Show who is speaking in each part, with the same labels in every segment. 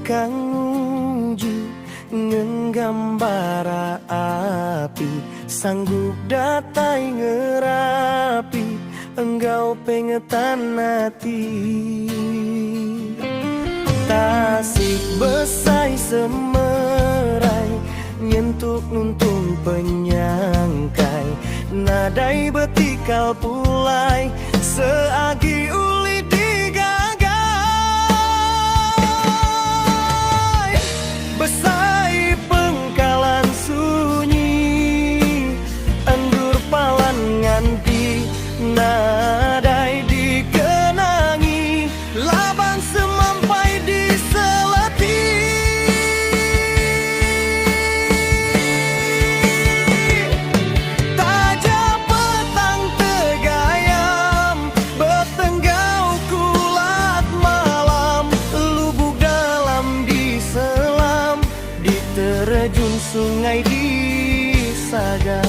Speaker 1: kangju ngenggambara api sanggup datai ngerapi engkau pengetan hati tasik besai semerai nyentuk nuntung penyangkai nadai betikal pulai seagi uli digagai besai pengkalan sunyi endur palan nganti nadai dikenangi laban semampai di seleti taja petang tegayam betenggau kulat malam lubuk dalam diselam diterjun sungai di Sagam.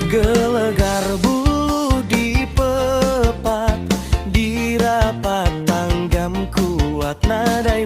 Speaker 1: Gelegar bulu di pepat, di rapat tanggam kuat nadai